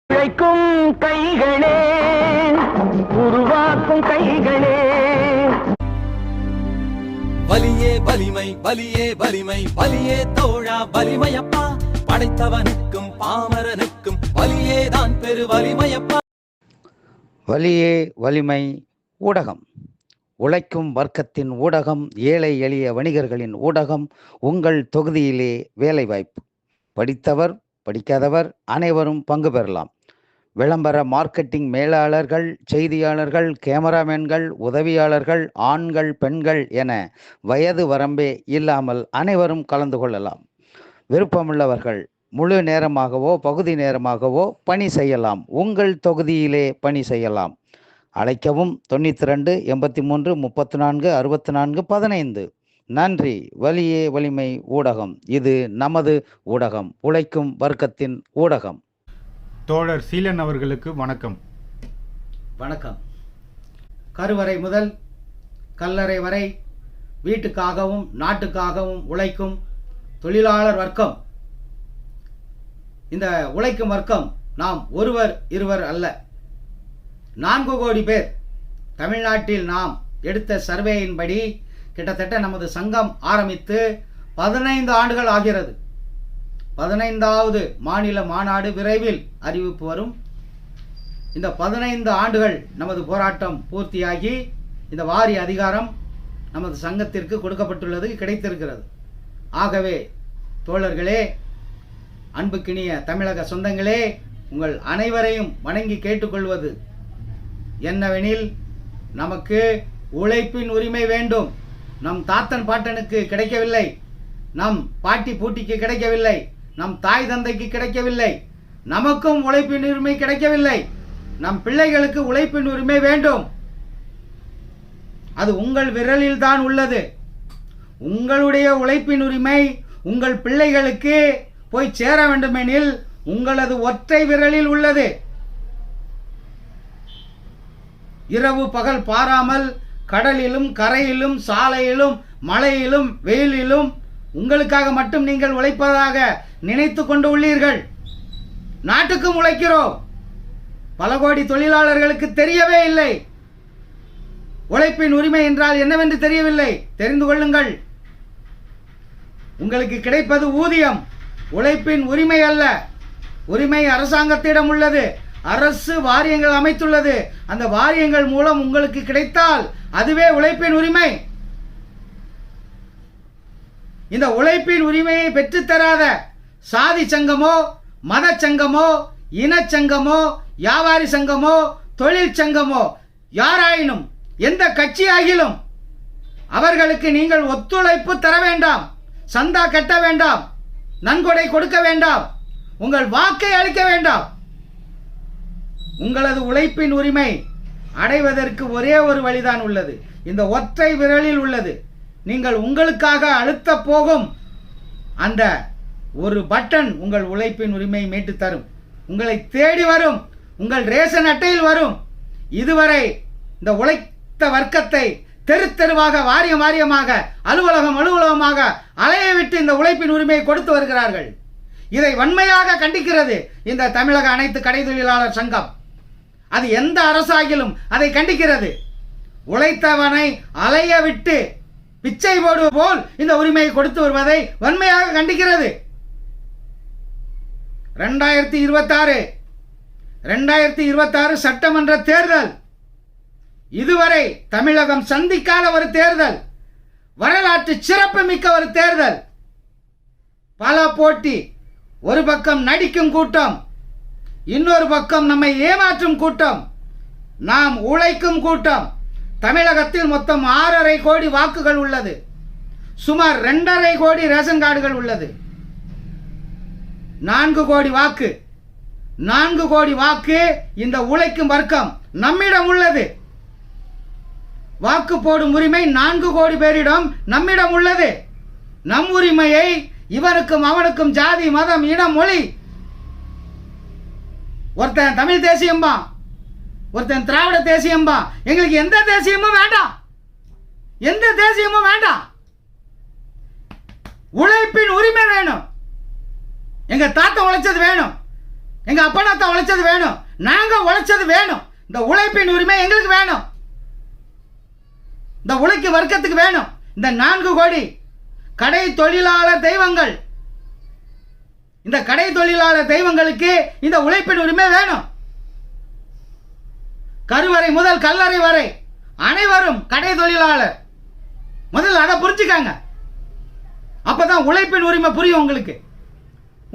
உழைக்கும் கைகளே, உருவாக்கும் கைகளே. வலியே வலிமை, வலியே வலிமை, வலியே தோழா வலிமையப்பா. படைத்தவனுக்கும் பாமரனுக்கும் வலியே தான் பெரு வலிமையப்பா. வலியே வலிமை ஊடகம், உழைக்கும் வர்க்கத்தின் ஊடகம், ஏழை எளிய வணிகர்களின் ஊடகம். உங்கள் தொகுதியிலே வேலைவாய்ப்பு. படித்தவர் படிக்காதவர் அனைவரும் பங்கு பெறலாம். விளம்பர மார்க்கெட்டிங் மேலாளர்கள், செய்தியாளர்கள், கேமராமேன்கள், உதவியாளர்கள், ஆண்கள், பெண்கள் என வயது வரம்பே இல்லாமல் அனைவரும் கலந்து கொள்ளலாம். விருப்பமுள்ளவர்கள் முழு நேரமாகவோ பகுதி நேரமாகவோ பணி செய்யலாம். உங்கள் தொகுதியிலே பணி செய்யலாம். அழைக்கவும் 92 83 34 64 15. நன்றி. வலியே வலிமை ஊடகம், இது நமது ஊடகம், உழைக்கும் வர்க்கத்தின் ஊடகம். தோழர் சீலன் அவர்களுக்கு வணக்கம். வணக்கம். கருவறை முதல் கல்லறை வரை வீட்டுக்காகவும் நாட்டுக்காகவும் உழைக்கும் தொழிலாளர் வர்க்கம். இந்த உழைக்கும் வர்க்கம் நாம் ஒருவர் இருவர் அல்ல, 4 கோடி பேர். தமிழ்நாட்டில் நாம் எடுத்த சர்வேயின்படி கிட்டத்தட்ட நமது சங்கம் ஆரம்பித்து 15 ஆண்டுகள் ஆகிறது. 15வது மாநில மாநாடு விரைவில் அறிவிப்பு வரும். இந்த 15 ஆண்டுகள் நமது போராட்டம் பூர்த்தியாகி இந்த வாரிய அதிகாரம் நமது சங்கத்திற்கு கொடுக்கப்பட்டுள்ளது, கிடைத்திருக்கிறது. ஆகவே தோழர்களே, அன்புக்கினிய தமிழக சொந்தங்களே, உங்கள் அனைவரையும் வணங்கி கேட்டுக்கொள்வது என்னவெனில், நமக்கு உழைப்பின் உரிமை வேண்டும். நம் தாத்தன் பாட்டனுக்கு கிடைக்கவில்லை, நம் பாட்டி பூட்டிக்கு கிடைக்கவில்லை, நம் தாய் தந்தைக்கு கிடைக்கவில்லை. நமக்கும் உழைப்பின் உரிமை கிடைக்கவில்லை. நம் பிள்ளைகளுக்கு உழைப்பின் உரிமை வேண்டும். அது உங்கள் விரலில் தான் உள்ளது. உங்களுடைய உழைப்பின் உரிமை உங்கள் பிள்ளைகளுக்கு போய் சேர வேண்டுமெனில் உங்களது ஒற்றை விரலில் உள்ளது. இரவு பகல் பாராமல் கடலிலும் கரையிலும் சாலையிலும் மழையிலும் வெயிலிலும் உங்களுக்காக மட்டும் நீங்கள் உழைப்பதாக நினைத்து கொண்டு உள்ளீர்கள். நாட்டுக்கும் உழைக்கிறோம். பல கோடி தொழிலாளர்களுக்கு தெரியவே இல்லை. உழைப்பின் உரிமை என்றால் என்னவென்று தெரியவில்லை. தெரிந்து கொள்ளுங்கள். உங்களுக்கு கிடைப்பது ஊதியம், உழைப்பின் உரிமை அல்ல. உரிமை அரசாங்கத்திடம் உள்ளது. அரசு வாரியங்கள் அமைத்துள்ளது. அந்த வாரியங்கள் மூலம் உங்களுக்கு கிடைத்தால் அதுவே உழைப்பின் உரிமை. இந்த உழைப்பின் உரிமையை பெற்றுத்தராத சாதி சங்கமோ மத சங்கமோ இனச்சங்கமோ வியாபாரி சங்கமோ தொழில் சங்கமோ யாராயினும் எந்த கட்சியாகிலும் அவர்களுக்கு நீங்கள் ஒத்துழைப்பு தர வேண்டாம், சந்தா கட்ட வேண்டாம், நன்கொடை கொடுக்க வேண்டாம், உங்கள் வாக்கை அளிக்க வேண்டாம். உங்களது உழைப்பின் உரிமை அடைவதற்கு ஒரே ஒரு வழிதான் உள்ளது. இந்த ஒற்றை விரலில் உள்ளது. நீங்கள் உங்களுக்காக அழுத்த போகும் அந்த ஒரு பட்டன் உங்கள் உழைப்பின் உரிமையை மீட்டு தரும். உங்களை தேடி வரும். உங்கள் ரேஷன் அட்டையில் வரும். இதுவரை இந்த உழைத்த வர்க்கத்தை தெரு தெருவாக வாரியம் வாரியமாக அலுவலகம் அலுவலகமாக அலைய விட்டு இந்த உழைப்பின் உரிமையை கொடுத்து வருகிறார்கள். இதை வன்மையாக கண்டிக்கிறது இந்த தமிழக அனைத்து கடை தொழிலாளர் சங்கம். அது எந்த அரசாகிலும் அதை கண்டிக்கிறது. உழைத்தவனை அலைய விட்டு பிச்சை போடுவது போல் இந்த உரிமையை கொடுத்து வருவதை வன்மையாக கண்டிக்கிறது. 2026 சட்டமன்ற தேர்தல் இதுவரை தமிழகம் சந்திக்காத ஒரு தேர்தல், வரலாற்று சிறப்பு மிக்க ஒரு தேர்தல். பல போட்டி. ஒரு பக்கம் நடிக்கும் கூட்டம், இன்னொரு பக்கம் நம்மை ஏமாற்றும் கூட்டம், நாம் உழைக்கும் கூட்டம். தமிழகத்தில் மொத்தம் 6.5 கோடி வாக்குகள் உள்ளது. சுமார் 2.5 கோடி ரேஷன் கார்டுகள் உள்ளது. 4 கோடி வாக்கு. 4 கோடி வாக்கு இந்த உழைக்கும் வர்க்கம் நம்மிடம் உள்ளது. வாக்கு போடும் உரிமை 4 கோடி பேரிடம் நம்மிடம் உள்ளது. நம் உரிமையை இவனுக்கும் அவனுக்கும் ஜாதி மதம் இனம் மொழி, ஒருத்தன் தமிழ் தேசியம்பா, ஒருத்தன் திராவிட தேசியம்பா. எங்களுக்கு எந்த தேசியமும் வேண்டாம், எந்த தேசியமும் வேண்டாம். உழைப்பின் உரிமை வேணும். எங்க தாத்தா உழைச்சது வேணும். எங்க அப்பனாத்த உழைச்சது வேணும், நாங்க உழைச்சது வேணும். இந்த உழைப்பின் உரிமை எங்களுக்கு வேணும், இந்த உழைக்கும் வர்க்கத்துக்கு வேணும். இந்த 4 கோடி கடை தொழிலாளர் தெய்வங்கள், இந்த கடை தொழிலாளர் தெய்வங்களுக்கு இந்த உழைப்பின் உரிமை வேணும். கருவறை முதல் கல்லறை வரை அனைவரும் கடை தொழிலாளர். முதல்ல அதை புரிஞ்சுக்காங்க, அப்பதான் உழைப்பின் உரிமை புரியும் உங்களுக்கு.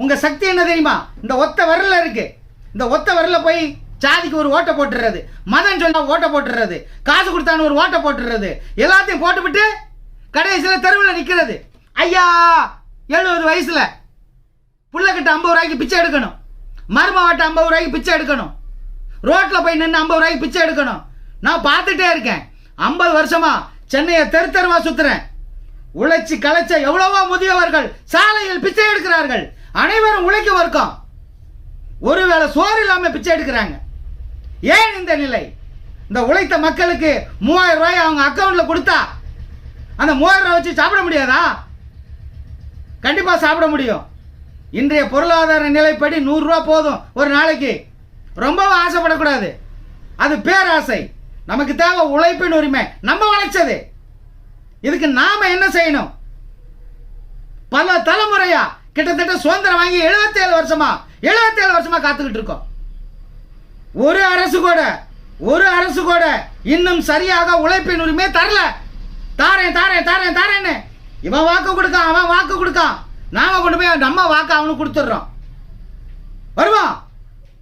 உங்க சக்தி என்ன தெரியுமா? இந்த ஒத்த விரல்ல இருக்கு. இந்த ஒத்த விரல்ல போய் சாதிக்கு ஒரு ஓட்டை போட்டுறது, மதம் சொன்னா ஓட்டை போட்டுறது, காசு கொடுத்தான்னு ஒரு ஓட்டை போட்டுறது, எல்லாத்தையும் போட்டுவிட்டு கடைசியில் தெருவில் நிற்கிறது. ஐயா 70 வயசுல புள்ளக்கிட்ட 50 ரூபாய்க்கு பிச்சை எடுக்கணும், மருமவாட்ட 50 ரூபாய்க்கு பிச்சை எடுக்கணும், ரோட்ல போய் நின்று 50 ரூபாய்க்கு பிச்சை எடுக்கணும். நான் பார்த்துட்டே இருக்கேன். 50 வருஷமா சென்னையை தெரு தெருவா சுத்துறேன். உழைச்சி களைச்ச எவ்வளவோ முதியவர்கள் சாலையில் பிச்சை எடுக்கிறார்கள். அனைவரும் உழைக்க வர்க்கம், ஒருவேளை சோறு இல்லாம பிச்சை எடுக்கிறாங்க. ஏன் இந்த நிலை? இந்த உழைத்த மக்களுக்கு 3000 ரூபாய் அவங்க அக்கௌண்ட்ல கொடுத்தா அந்த 3000 ரூபாய் வச்சு சாப்பிட முடியாதா? கண்டிப்பா சாப்பிட முடியும். இன்றைய பொருளாதார நிலைப்படி 100 ரூபாய் போதும் ஒரு நாளைக்கு. ரொம்பவும் ஆசைப்படக்கூடாது, அது பேராசை. நமக்கு தேவை உழைப்பின் உரிமை, நம்ம உழைச்சது. இதுக்கு நாம என்ன செய்யணும்? பல தலைமுறையா கிட்டத்தட்ட சுதந்திரம் வாங்கி 77 வருஷமா காத்துக்கிட்டு இருக்கோம். ஒரு அரசு கூட இன்னும் சரியாக உழைப்பின் உரிமை தரல. தாரேன்னு இவன் வாக்கு கொடுக்கான், அவன் வாக்கு கொடுக்கான். நாம கொண்டு போய் நம்ம வாக்கு அவனுக்கு கொடுத்துடுறோம். வருவான்,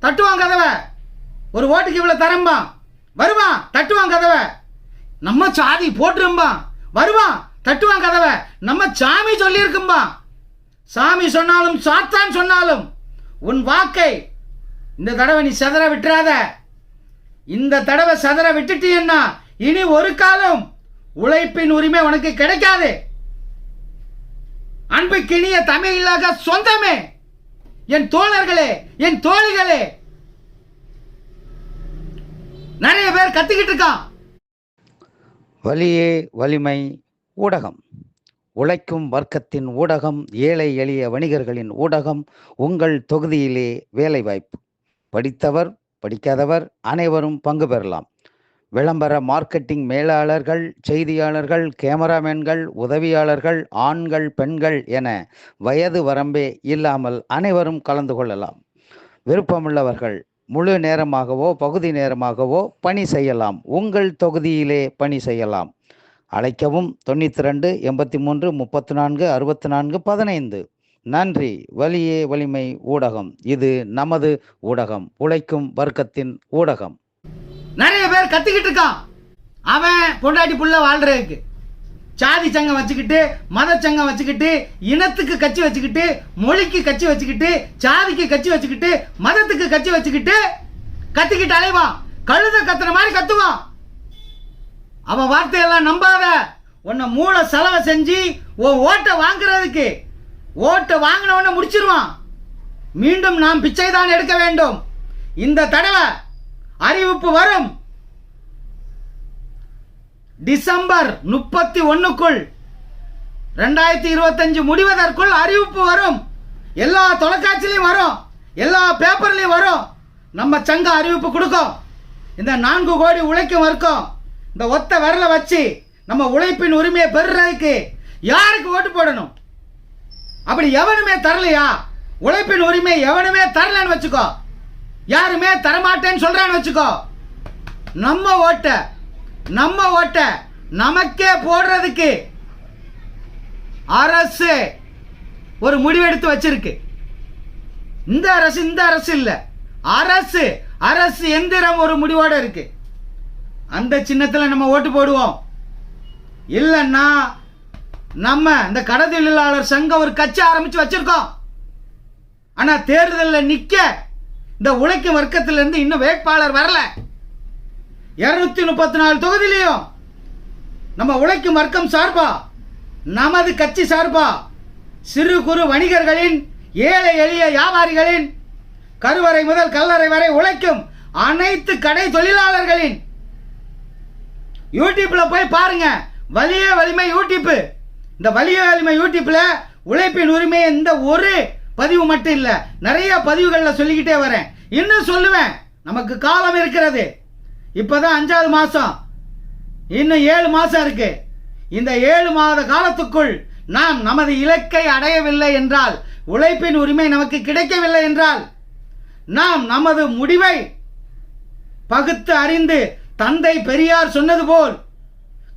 தட்டுவான் கதவை, ஒரு ஓட்டுக்கு இவ்வளவு தரம்பா. வருவான், தட்டுவான் கதவை, நம்ம சாதி போட்டுரும்பா. வருவான், தட்டுவான் கதவை, நம்ம சாமி சொல்லி இருக்கும்பா. சாமி சொன்னாலும் சாத்தான் சொன்னாலும் உன் வாக்கை இந்த தடவை நீ சதற விட்டுறாத. இந்த தடவை சதற விட்டுட்டீன்னா இனி ஒரு காலம் உழைப்பின் உரிமை உனக்கு கிடைக்காது. அன்புக்கினிய தமிழக சொந்தமே, என் தோழர்களே, என் தோழிகளே, நிறைய பேர் கத்திக்கிட்டு இருக்கான். வலியே வலிமை ஊடகம், உழைக்கும் வர்க்கத்தின் ஊடகம், ஏழை எளிய வணிகர்களின் ஊடகம். உங்கள் தொகுதியிலே வேலைவாய்ப்பு. படித்தவர் படிக்காதவர் அனைவரும் பங்கு பெறலாம். விளம்பர மார்க்கெட்டிங் மேலாளர்கள், செய்தியாளர்கள், கேமராமேன்கள், உதவியாளர்கள், ஆண்கள், பெண்கள் என வயது வரம்பே இல்லாமல் அனைவரும் கலந்து கொள்ளலாம். விருப்பமுள்ளவர்கள் முழு நேரமாகவோ பகுதி நேரமாகவோ பணி செய்யலாம். உங்கள் தொகுதியிலே பணி செய்யலாம். அழைக்கவும் 92 83 34 64 15. நன்றி. வலியே வலிமை ஊடகம், இது நமது ஊடகம், உழைக்கும் வர்க்கத்தின் ஊடகம். நிறைய பேர் கத்திக்கிட்டு இருக்கான். அவன் பொண்டாட்டி புள்ள வாழ்றதுக்கு சாதி சங்கம் வச்சுக்கிட்டு, மத சங்கம் வச்சுக்கிட்டு, இனத்துக்கு கட்சி வச்சுக்கிட்டு, மொழிக்கு கட்சி வச்சுக்கிட்டு, சாதிக்கு கட்சி வச்சுக்கிட்டு, மதத்துக்கு கட்சி வச்சுக்கிட்டு கத்திக்கிட்டு அலைவான். கழுத கத்துற மாதிரி கத்துவான். அவன் வார்த்தையெல்லாம் நம்பாத. உன்னை மூளை செலவை செஞ்சு உன் ஓட்டை வாங்குறதுக்கு, ஓட்டை வாங்கினவன முடிச்சிருவான். மீண்டும் நாம் பிச்சை தான் எடுக்க வேண்டும். இந்த தடவை அறிவிப்பு வரும். டிசம்பர் 31க்குள் 2025 முடிவதற்குள் அறிவிப்பு வரும். எல்லா தொலைக்காட்சியிலையும் வரும், எல்லா பேப்பர்லையும் வரும். நம்ம சங்கம் அறிவிப்பு கொடுக்கும். இந்த 4 கோடி உழைக்கும் வர்க்கம் இந்த ஒத்த விரலை வச்சு நம்ம உழைப்பின் உரிமையை பெறுறதுக்கு யாருக்கு ஓட்டு போடணும்? அப்படி எவனுமே தரலையா? உழைப்பின் உரிமை எவனுமே தரலன்னு வச்சுக்கோ, யாருமே தரமாட்டேன்னு சொல்றான்னு வச்சுக்கோ, நம்ம ஓட்ட நமக்கே போடுறதுக்கு அரசு ஒரு முடிவெடுத்து வச்சிருக்கு. இந்த அரசு இல்ல, அரசு எந்திரம் ஒரு முடிவோட இருக்கு. அந்த சின்னத்தில் நம்ம ஓட்டு போடுவோம். இல்லைன்னா நம்ம இந்த கடத்தொழிலாளர் சங்கம் ஒரு கட்சி ஆரம்பிச்சு வச்சிருக்கோம். ஆனா தேர்தலில் நிக்க இந்த உழைக்கும் வர்க்கத்திலிருந்து இன்னும் வேட்பாளர் வரல. 234 தொகுதியிலையும் நம்ம உழைக்கும் வர்க்கம் சார்பா, நமது கட்சி சார்பா, சிறு குறு வணிகர்களின், ஏழை எளிய வியாபாரிகளின், கருவறை முதல் கல்லறை வரை உழைக்கும் அனைத்து கடை தொழிலாளர்களின் யூடியூப்ல போய் பாருங்க. வலியே வலிமை யூடியூப். இந்த வலியே வலிமை யூடியூப்ல உழைப்பின் உரிமை இந்த ஒரு பதிவு மட்டும் இல்ல, நிறைய பதிவுகள்ல சொல்லிக்கிட்டே வரேன், இன்னும் சொல்லுவேன். நமக்கு காலம் இருக்கிறது. இப்பதான் 5வது மாசம், இன்னும் 7 மாசம் இருக்கு. இந்த 7 மாத காலத்துக்குள் நாம் நமது இலக்கை அடையவில்லை என்றால், உழைப்பின் உரிமை நமக்கு கிடைக்கவில்லை என்றால், நாம் நமது முடிவை பகுத்து அறிந்து தந்தை பெரியார் சொன்னது போல்,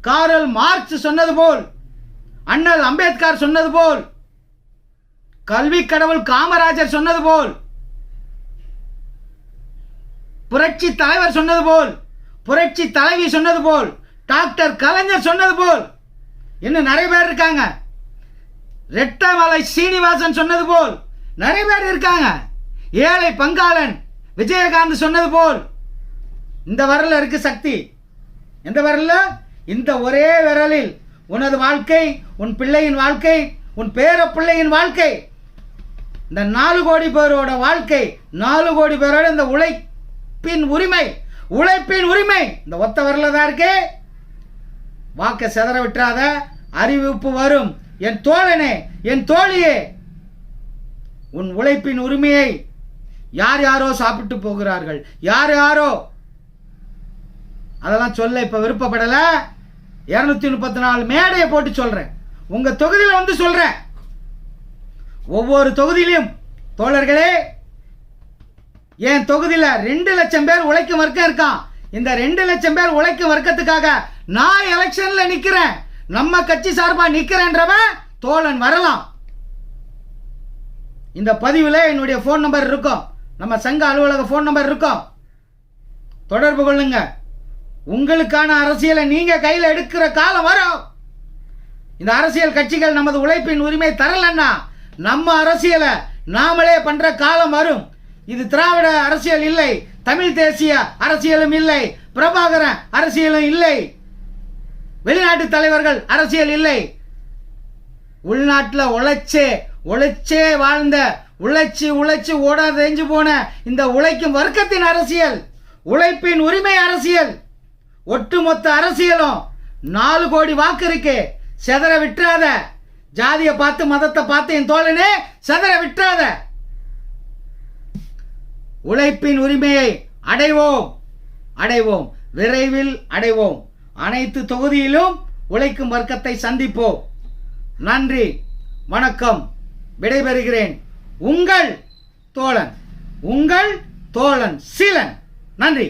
காரல் மார்க்ஸ் சொன்னது போல், அண்ணல் அம்பேத்கர் சொன்னது போல், கல்வி கடவுள் காமராஜர் சொன்னது போல், புரட்சி தலைவர் சொன்னது போல், புரட்சி தலைவி சொன்னது போல், டாக்டர் கலைஞர் சொன்னது போல், இன்னும் நிறைய பேர் இருக்காங்க, ரெட்டமலை சீனிவாசன் சொன்னது போல் நிறைய பேர் இருக்காங்க, ஏழை பங்காளன் விஜயகாந்த் சொன்னது போல். இந்த விரல்ல இருக்கு சக்தி. எந்த விரல்ல? இந்த ஒரே விரலில் உனது வாழ்க்கை, உன் பிள்ளையின் வாழ்க்கை, உன் பேர பிள்ளையின் வாழ்க்கை, இந்த 4 கோடி பேரோட வாழ்க்கை, 4 கோடி பேரோட இந்த உழைப்பின் உரிமை, உழைப்பின் உரிமை இந்த ஒத்த விரல்ல தான் இருக்கு. வாக்க செதற விட்டுறாத. அறிவிப்பு வரும். என் தோழனே, என் தோழியே, உன் உழைப்பின் உரிமையை யார் யாரோ சாப்பிட்டு போகிறார்கள், யார் யாரோ. அதெல்லாம் சொல்ல இப்ப விருப்பப்படல. 234 மேடையை போட்டு சொல்றேன். உங்க தொகுதியில வந்து சொல்றேன். ஒவ்வொரு தொகுதியிலும் தோழர்களே, என் தொகுதியில 2 லட்சம் பேர் உழைக்கும் வர்க்கம் இருக்கான். இந்த 2 லட்சம் பேர் உழைக்கும் வர்க்கத்துக்காக நான் எலெக்ஷன்ல நிக்கிறேன், நம்ம கட்சி சார்பா நிக்கிறேன்றவன் தோழன் வரலாம். இந்த பதிவுல என்னுடைய போன் நம்பர் இருக்கும், நம்ம சங்க அலுவலக போன் நம்பர் இருக்கும், தொடர்பு கொள்ளுங்க. உங்களுக்கான அரசியலை நீங்க கையில் எடுக்கிற காலம் வரும். இந்த அரசியல் கட்சிகள் நமது உழைப்பின் உரிமை தரலன்னா நம்ம அரசியலை நாமளே பண்ற காலம் வரும். இது திராவிட அரசியல் இல்லை, தமிழ் தேசிய அரசியலும் இல்லை, பிரபாகரன் அரசியலும் இல்லை, வெளிநாட்டு தலைவர்கள் அரசியல் இல்லை. உள்நாட்டில் உழைச்சே வாழ்ந்த, உழைச்சு ஓட தெரிஞ்சு போன இந்த உழைக்கும் வர்க்கத்தின் அரசியல், உழைப்பின் உரிமை அரசியல். ஒட்டுமொத்த அரசியலும் 4 கோடி வாக்கு இருக்கு. செதற விட்டுறாத. ஜாதியை பார்த்து மதத்தை பார்த்து என் தோழனே செதற விட்டுறாத. உழைப்பின் உரிமையை அடைவோம், விரைவில் அடைவோம். அனைத்து தொகுதியிலும் உழைக்கும் வர்க்கத்தை சந்திப்போம். நன்றி, வணக்கம். விடைபெறுகிறேன். உங்கள் தோழன் சீலன். நன்றி.